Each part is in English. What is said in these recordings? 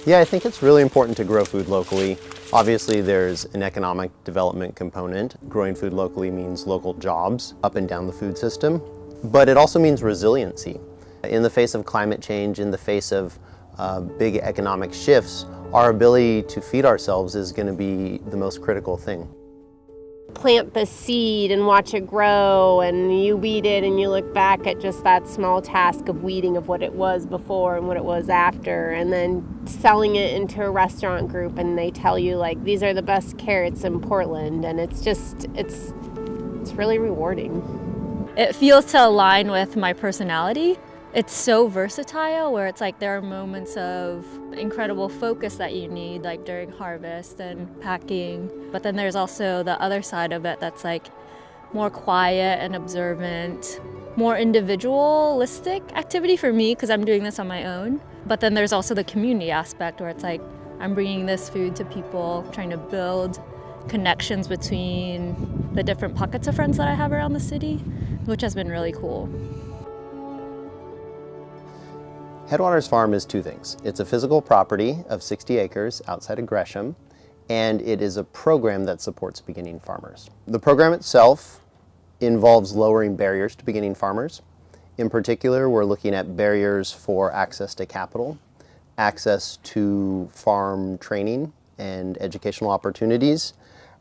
Yeah, I think it's really important to grow food locally. Obviously, there's an economic development component. Growing food locally means local jobs up and down the food system, but it also means resiliency. In the face of climate change, in the face of big economic shifts, our ability to feed ourselves is going to be the most critical thing. Plant the seed and watch it grow, and you weed it and you look back at just that small task of weeding of what it was before and what it was after, and then selling it into a restaurant group and they tell you like these are the best carrots in Portland, and it's really rewarding. It feels to align with my personality. It's so versatile where it's like there are moments of incredible focus that you need, like during harvest and packing. But then there's also the other side of it that's like more quiet and observant, more individualistic activity for me because I'm doing this on my own. But then there's also the community aspect where it's like I'm bringing this food to people, trying to build connections between the different pockets of friends that I have around the city, which has been really cool. Headwaters Farm is two things. It's a physical property of 60 acres outside of Gresham, and it is a program that supports beginning farmers. The program itself involves lowering barriers to beginning farmers. In particular, we're looking at barriers for access to capital, access to farm training and educational opportunities,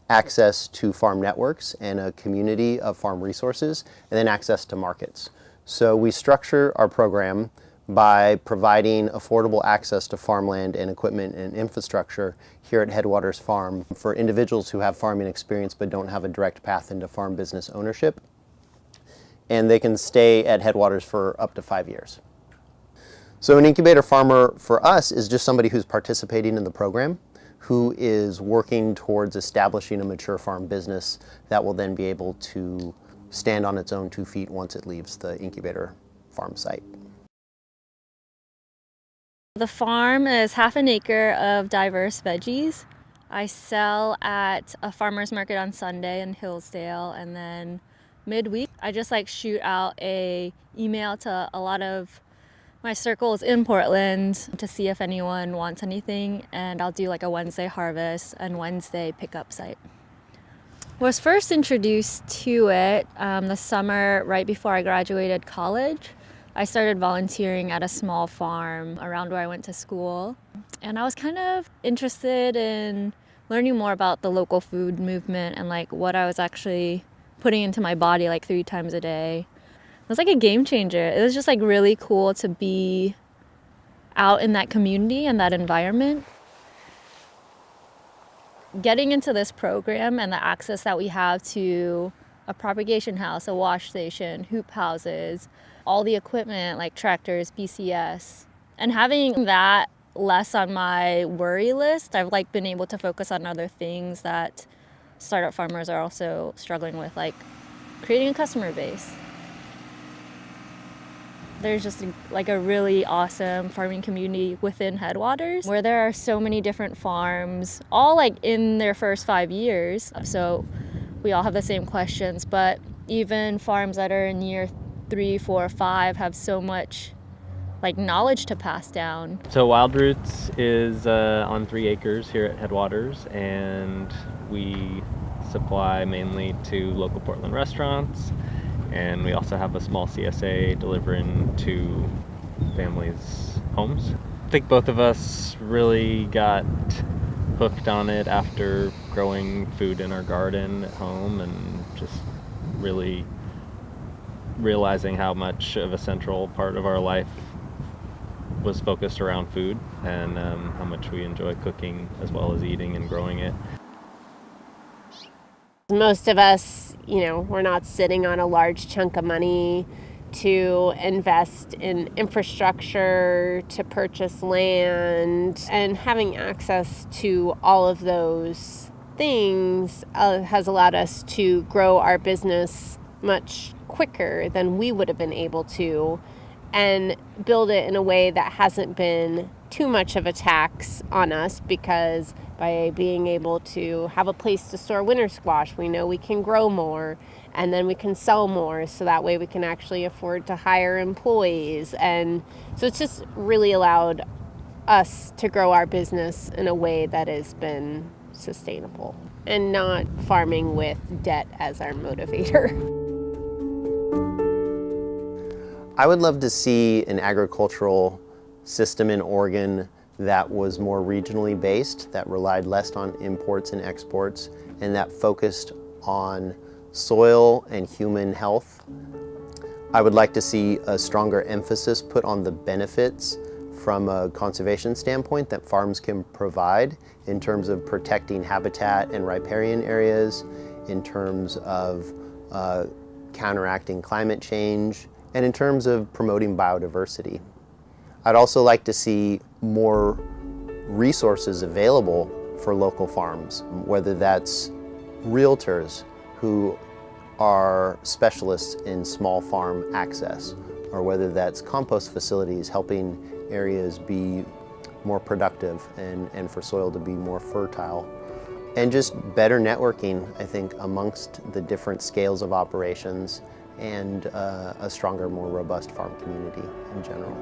access to farm networks and a community of farm resources, and then access to markets. So we structure our program by providing affordable access to farmland and equipment and infrastructure here at Headwaters Farm for individuals who have farming experience but don't have a direct path into farm business ownership. And they can stay at Headwaters for up to 5 years. So an incubator farmer for us is just somebody who's participating in the program, who is working towards establishing a mature farm business that will then be able to stand on its own 2 feet once it leaves the incubator farm site. The farm is half an acre of diverse veggies. I sell at a farmer's market on Sunday in Hillsdale, and then midweek I just like shoot out a email to a lot of my circles in Portland to see if anyone wants anything, and I'll do like a Wednesday harvest and Wednesday pickup site. Was first introduced to it the summer right before I graduated college. I started volunteering at a small farm around where I went to school, and I was kind of interested in learning more about the local food movement and like what I was actually putting into my body like 3 times a day. It was like a game changer. It was just like really cool to be out in that community and that environment. Getting into this program and the access that we have to a propagation house, a wash station, hoop houses, all the equipment like tractors, BCS, and having that less on my worry list, I've like been able to focus on other things that startup farmers are also struggling with, like creating a customer base. There's just like a really awesome farming community within Headwaters where there are so many different farms, all like in their first 5 years. So we all have the same questions, but even farms that are in year 3, 4, 5 have so much like knowledge to pass down. So Wild Roots is on 3 acres here at Headwaters, and we supply mainly to local Portland restaurants, and we also have a small CSA delivering to families' homes. I think both of us really got hooked on it after growing food in our garden at home and just really realizing how much of a central part of our life was focused around food, and how much we enjoy cooking as well as eating and growing it. Most of us, we're not sitting on a large chunk of money to invest in infrastructure, to purchase land, and having access to all of those things has allowed us to grow our business much quicker than we would have been able to, and build it in a way that hasn't been too much of a tax on us, because by being able to have a place to store winter squash, we know we can grow more and then we can sell more, so that way we can actually afford to hire employees. And so it's just really allowed us to grow our business in a way that has been sustainable and not farming with debt as our motivator. I would love to see an agricultural system in Oregon that was more regionally based, that relied less on imports and exports, and that focused on soil and human health. I would like to see a stronger emphasis put on the benefits from a conservation standpoint that farms can provide in terms of protecting habitat and riparian areas, in terms of counteracting climate change, and in terms of promoting biodiversity. I'd also like to see more resources available for local farms, whether that's realtors who are specialists in small farm access, or whether that's compost facilities helping areas be more productive and for soil to be more fertile. And just better networking, I think, amongst the different scales of operations, and a stronger, more robust farm community in general.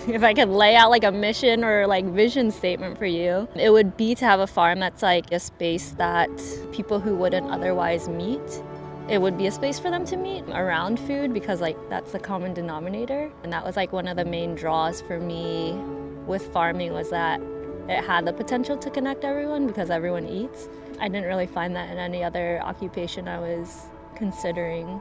If I could lay out like a mission or like vision statement for you, it would be to have a farm that's like a space that people who wouldn't otherwise meet, it would be a space for them to meet around food, because like that's the common denominator. And that was like one of the main draws for me with farming, was that it had the potential to connect everyone because everyone eats. I didn't really find that in any other occupation I was considering.